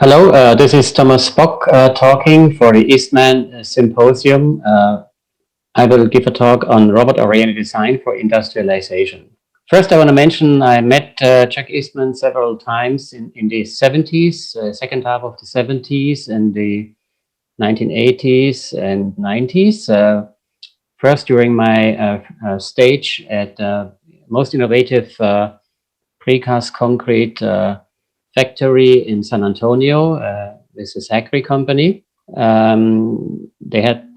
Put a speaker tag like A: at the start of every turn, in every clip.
A: Hello, this is Thomas Bock talking for the Eastman Symposium. I will give a talk on robot-oriented design for industrialization. First, I want to mention I met Jack Eastman several times in the 70s, second half of the 70s and the 1980s and 90s. First, during my stage at most innovative precast concrete factory in San Antonio. This is Zachary company. They had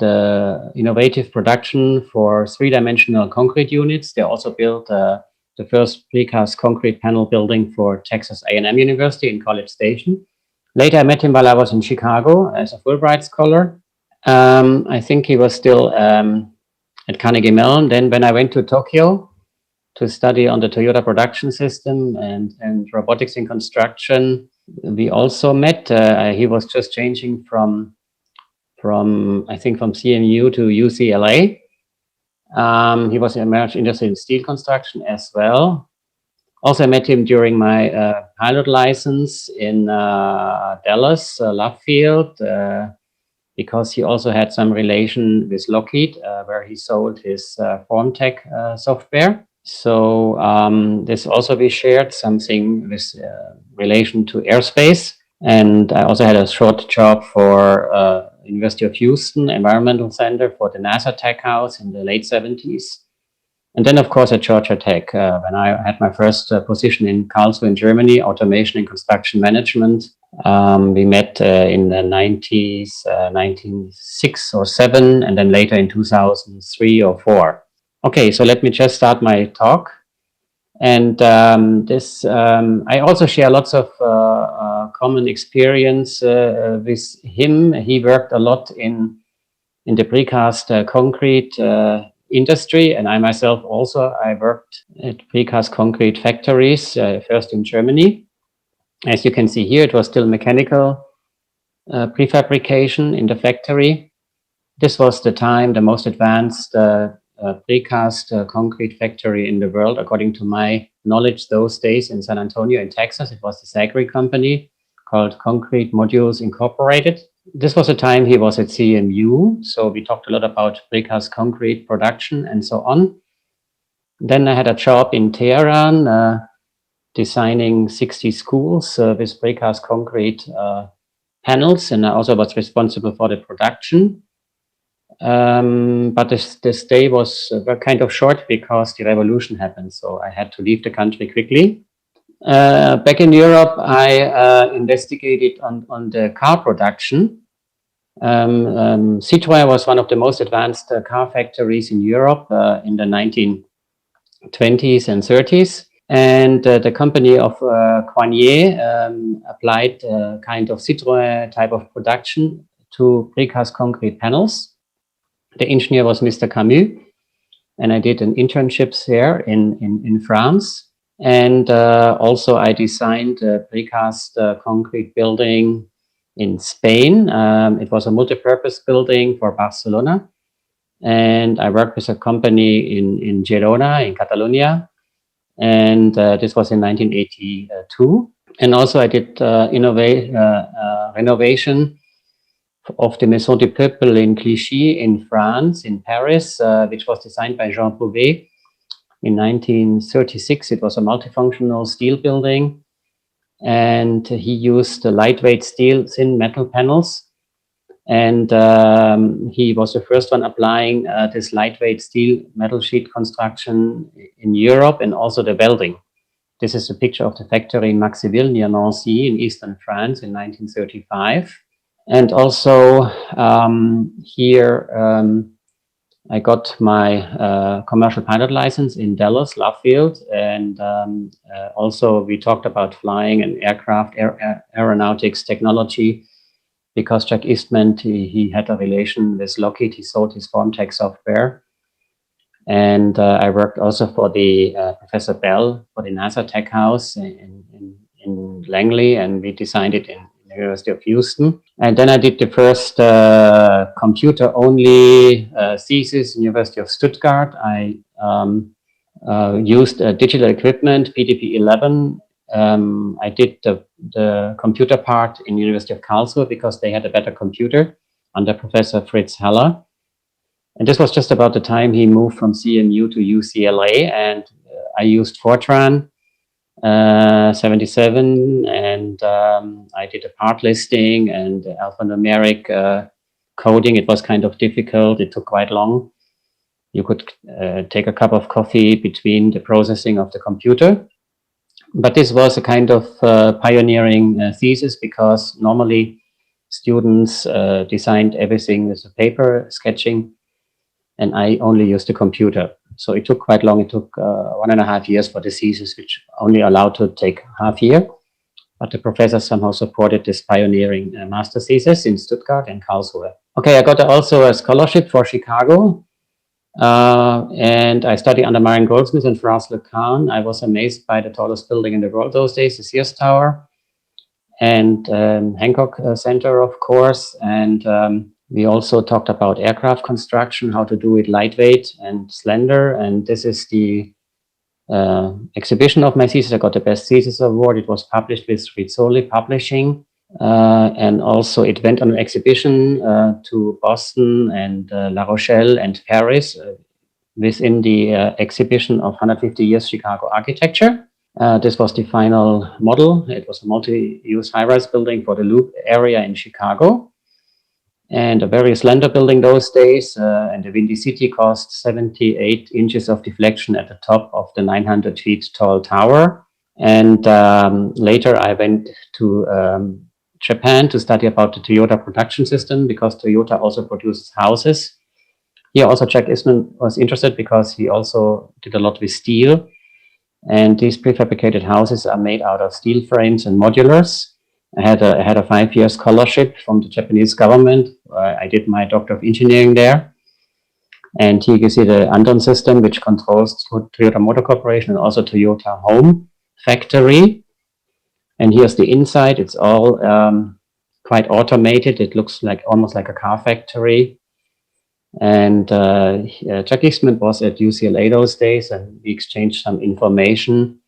A: innovative production for three-dimensional concrete units. They also built the first precast concrete panel building for Texas A&M University in College Station. Later, I met him while I was in Chicago as a Fulbright scholar. I think he was still at Carnegie Mellon. Then when I went to Tokyo to study on the Toyota production system and robotics in construction, we also met. He was just changing from CMU to UCLA. He was interested in steel construction as well. Also, I met him during my pilot license in Dallas, Love Field, because he also had some relation with Lockheed, where he sold his FormTech software. So this also we shared something with relation to airspace. And I also had a short job for University of Houston Environmental Center for the NASA Tech House in the late 70s. And then, of course, at Georgia Tech, when I had my first position in Karlsruhe in Germany, automation and construction management. We met in the 90s, 1996 or 7, and then later in 2003 or 4. Okay, so let me just start my talk. And I also share lots of common experience with him. He worked a lot in the precast concrete industry, and I myself also. I worked at precast concrete factories, first in Germany. As you can see here, it was still mechanical prefabrication in the factory. This was the time, the most advanced precast concrete factory in the world, according to my knowledge those days in San Antonio in Texas. It was the Zachary company called Concrete Modules Incorporated. This was a time he was at CMU, so we talked a lot about precast concrete production and so on. Then I had a job in Tehran, designing 60 schools with precast concrete panels, and I also was responsible for the production. But this day was kind of short because the revolution happened, so I had to leave the country quickly. Back in Europe, I investigated on the car production. Citroën was one of the most advanced car factories in Europe in the 1920s and 30s. And the company of Coignet applied kind of Citroën type of production to precast concrete panels. The engineer was Mr. Camus, and I did an internship there in France. And also I designed a precast concrete building in Spain. It was a multi-purpose building for Barcelona. And I worked with a company in Girona, in Catalonia. And this was in 1982. And also I did renovation of the Maison du Peuple in Clichy in France, in Paris, which was designed by Jean Prouvé in 1936. It was a multifunctional steel building, and he used lightweight steel, thin metal panels. And he was the first one applying this lightweight steel metal sheet construction in Europe, and also the welding. This is a picture of the factory in Maxiville near Nancy in eastern France in 1935. And also here I got my commercial pilot license in Dallas, Love Field. And also we talked about flying and aircraft, aeronautics technology, because Jack Eastman, he had a relation with Lockheed. He sold his FormTech software. And I worked also for the Professor Bell for the NASA Tech House in Langley, and we designed it in University of Houston. And then I did the first computer-only thesis in University of Stuttgart. I used digital equipment, PDP-11, I did the computer part in University of Karlsruhe because they had a better computer under Professor Fritz Haller. And this was just about the time he moved from CMU to UCLA, and I used Fortran 77, and I did a part listing and alphanumeric coding. It was kind of difficult. It took quite long. You could take a cup of coffee between the processing of the computer. But this was a kind of pioneering thesis, because normally students designed everything with a paper sketching, and I only used the computer. So it took quite long. It took 1.5 years for the thesis, which only allowed to take half year. But the professor somehow supported this pioneering master thesis in Stuttgart and Karlsruhe. Okay, I got also a scholarship for Chicago. And I studied under Marion Goldsmith and Faraz Khan. I was amazed by the tallest building in the world those days, the Sears Tower, and Hancock Center, of course. And we also talked about aircraft construction, how to do it lightweight and slender. And this is the exhibition of my thesis. I got the Best Thesis Award. It was published with Rizzoli Publishing. And also it went on an exhibition to Boston and La Rochelle and Paris within the exhibition of 150 years Chicago architecture. This was the final model. It was a multi-use high-rise building for the Loop area in Chicago, and a very slender building those days. And the Windy City cost 78 inches of deflection at the top of the 900 feet tall tower. And later I went to Japan to study about the Toyota production system, because Toyota also produces houses. Here also Jack Eastman was interested, because he also did a lot with steel. And these prefabricated houses are made out of steel frames and modulars. I had a 5-year scholarship from the Japanese government. I did my Doctor of Engineering there. And here you see the Andon system, which controls Toyota Motor Corporation and also Toyota Home Factory. And here's the inside. It's all quite automated. It looks like almost like a car factory. And Jack Eastman was at UCLA those days, and we exchanged some information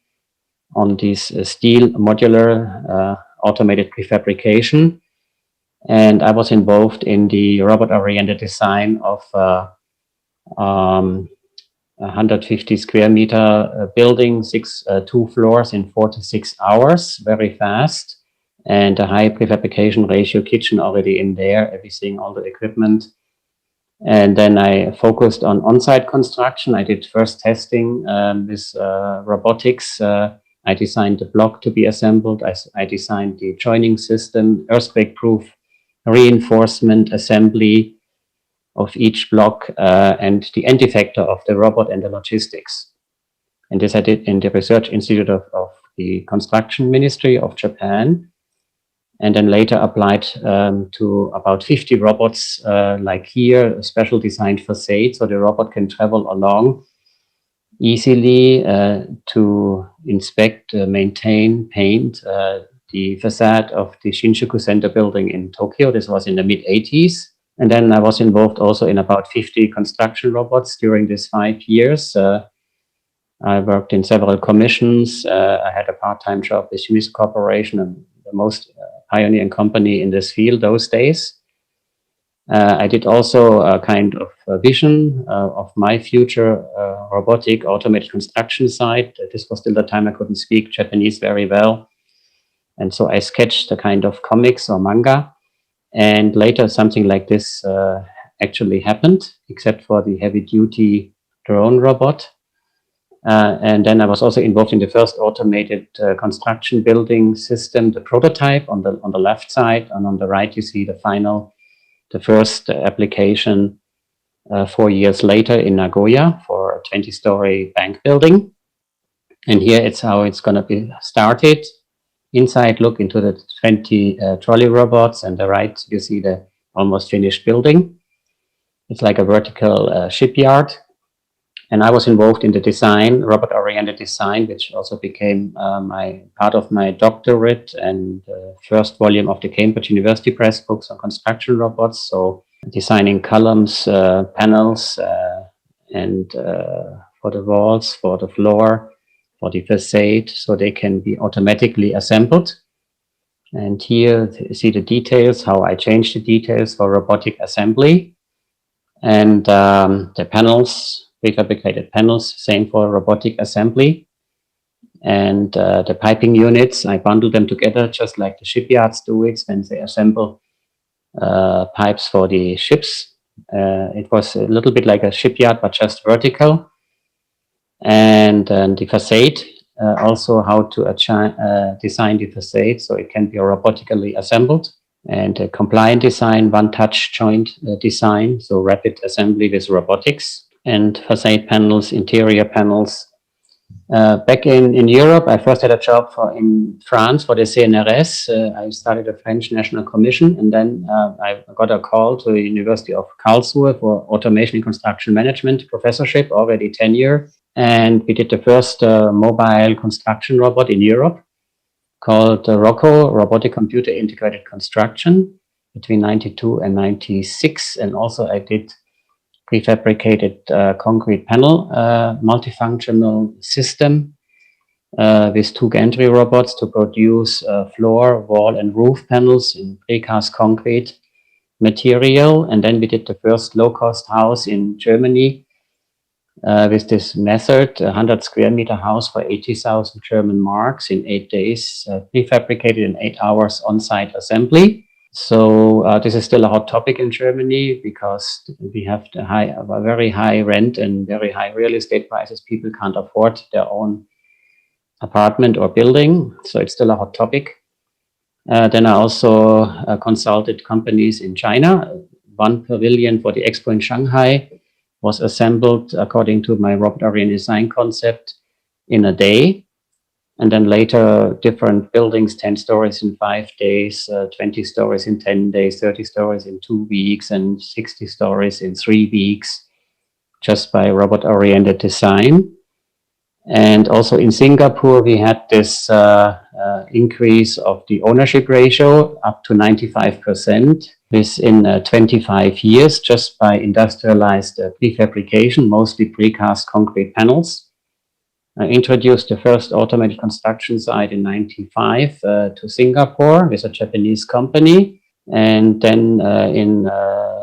A: on this steel modular automated prefabrication. And I was involved in the robot-oriented design of 150 square meter building, 2 floors in 4 to 6 hours, very fast, and a high prefabrication ratio kitchen already in there, everything, all the equipment. And then I focused on on-site construction. I did first testing with robotics. I designed the block to be assembled. I designed the joining system, earthquake-proof reinforcement assembly of each block, and the end effector of the robot and the logistics. And this I did in the Research Institute of the Construction Ministry of Japan. And then later applied to about 50 robots, like here, a special designed facade, so the robot can travel along easily to inspect, maintain, paint the facade of the Shinjuku Center building in Tokyo. This was in the mid-80s. And then I was involved also in about 50 construction robots during these 5 years. I worked in several commissions. I had a part-time job with Swiss Corporation, and the most pioneering company in this field those days. I did also a kind of a vision of my future robotic automated construction site. This was still the time I couldn't speak Japanese very well. And so I sketched a kind of comics or manga. And later something like this actually happened, except for the heavy-duty drone robot. And then I was also involved in the first automated construction building system, the prototype on the left side, and on the right you see the first application 4 years later in Nagoya for a 20-story bank building. And here it's how it's going to be started. Inside, look into the 20 trolley robots, and the right you see the almost finished building. It's like a vertical shipyard. And I was involved in the design, robot-oriented design, which also became part of my doctorate and first volume of the Cambridge University Press books on construction robots. So designing columns, panels, and for the walls, for the floor, for the facade, so they can be automatically assembled. And here you see the details, how I changed the details for robotic assembly. And the panels, prefabricated panels, same for robotic assembly. And the piping units, I bundle them together just like the shipyards do it when they assemble pipes for the ships. It was a little bit like a shipyard, but just vertical. And the facade, also how to design the facade so it can be robotically assembled. And a compliant design, one-touch joint design, so rapid assembly with robotics. And facade panels, interior panels. Back in Europe, I first had a job in France for the CNRS. I started the French National Commission, and then I got a call to the University of Karlsruhe for Automation and Construction Management professorship, already tenure. And we did the first mobile construction robot in Europe called ROCO, Robotic Computer Integrated Construction, between 92 and 96. And also I did prefabricated concrete panel multifunctional system with 2 gantry robots to produce floor, wall, and roof panels in precast concrete material. And then we did the first low-cost house in Germany with this method, a 100 square meter house for 80,000 German marks in 8 days, prefabricated in 8 hours on-site assembly. So this is still a hot topic in Germany because we have a very high rent and very high real estate prices. People can't afford their own apartment or building, so it's still a hot topic. Then I also consulted companies in China. One pavilion for the expo in Shanghai was assembled according to my robot-oriented design concept in a day. And then later, different buildings, 10 stories in 5 days, 20 stories in 10 days, 30 stories in 2 weeks, and 60 stories in 3 weeks, just by robot-oriented design. And also in Singapore, we had this increase of the ownership ratio up to 95% within 25 years, just by industrialized prefabrication, mostly precast concrete panels. I introduced the first automated construction site in 95 to Singapore with a Japanese company. And then in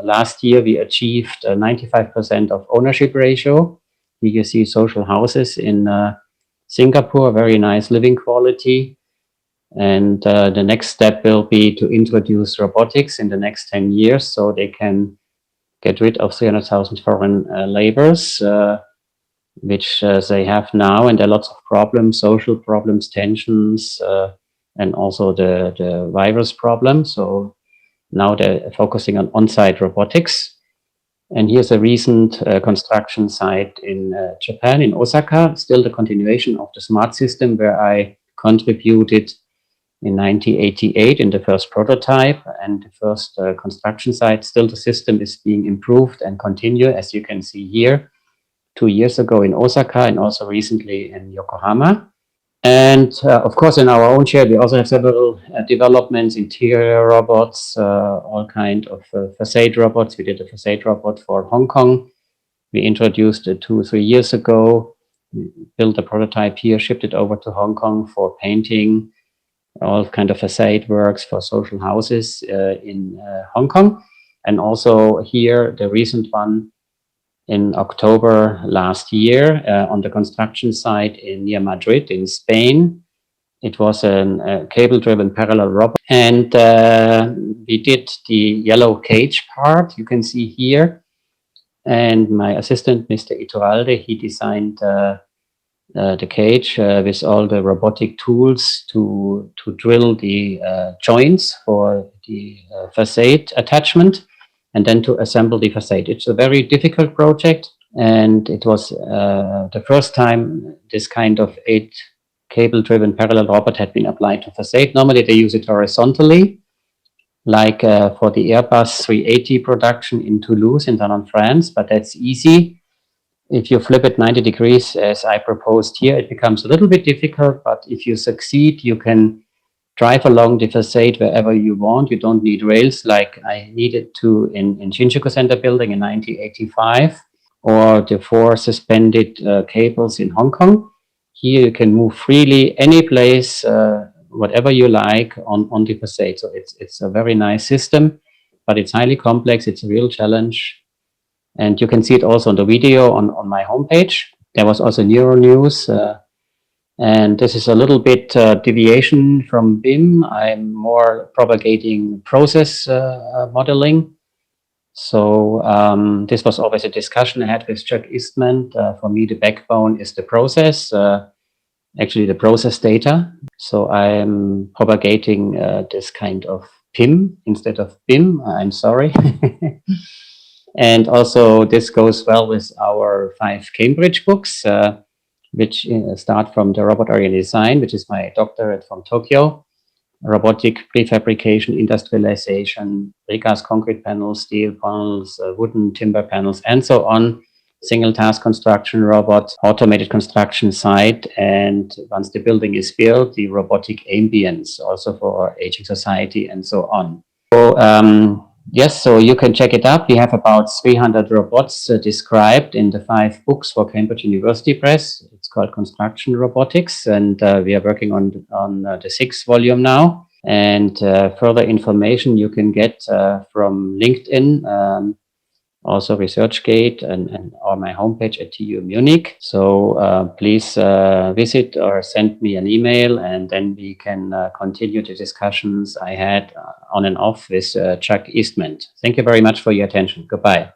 A: last year, we achieved 95% of ownership ratio. Here you see social houses in Singapore, very nice living quality. And the next step will be to introduce robotics in the next 10 years so they can get rid of 300,000 foreign laborers, which they have now. And there are lots of problems, social problems, tensions, and also the virus problem. So now they're focusing on on-site robotics. And here's a recent construction site in Japan, in Osaka, still the continuation of the smart system where I contributed in 1988 in the first prototype and the first construction site. Still the system is being improved and continue, as you can see here, 2 years ago in Osaka and also recently in Yokohama. And of course, in our own share, we also have several developments, interior robots, all kind of facade robots. We did a facade robot for Hong Kong. We introduced it 2 or 3 years ago, we built a prototype here, shipped it over to Hong Kong for painting, all kind of facade works for social houses in Hong Kong. And also here, the recent one in October last year on the construction site near Madrid in Spain. It was a cable-driven parallel robot. And we did the yellow cage part, you can see here. And my assistant, Mr. Iturralde, he designed the cage with all the robotic tools to drill the joints for the facade attachment and then to assemble the facade. It's a very difficult project, and it was the first time this kind of 8 cable-driven parallel robot had been applied to facade. Normally they use it horizontally, like for the Airbus 380 production in Toulouse in Talon, France, but that's easy. If you flip it 90 degrees, as I proposed here, it becomes a little bit difficult, but if you succeed, you can drive along the facade wherever you want. You don't need rails like I needed to in Shinjuku Center building in 1985, or the 4 suspended cables in Hong Kong. here you can move freely any place, whatever you like on the facade. So it's a very nice system, but it's highly complex. It's a real challenge. And you can see it also on the video on my homepage. There was also Neuro News. And this is a little bit deviation from BIM. I'm more propagating process modeling. So this was always a discussion I had with Chuck Eastman. For me, the backbone is the process, actually the process data. So I'm propagating this kind of PIM instead of BIM. I'm sorry. And also this goes well with our 5 Cambridge books, which start from the robot oriented design, which is my doctorate from Tokyo. Robotic prefabrication, industrialization, precast concrete panels, steel panels, wooden timber panels, and so on. Single task construction robot, automated construction site, and once the building is built, the robotic ambience, also for aging society and so on. So yes, so you can check it up. We have about 300 robots described in the 5 books for Cambridge University Press. It's called Construction Robotics, and we are working on the 6th volume now. And further information you can get from LinkedIn, also ResearchGate, and on my homepage at TU Munich. So please visit or send me an email, and then we can continue the discussions I had on and off with Chuck Eastman. Thank you very much for your attention. Goodbye.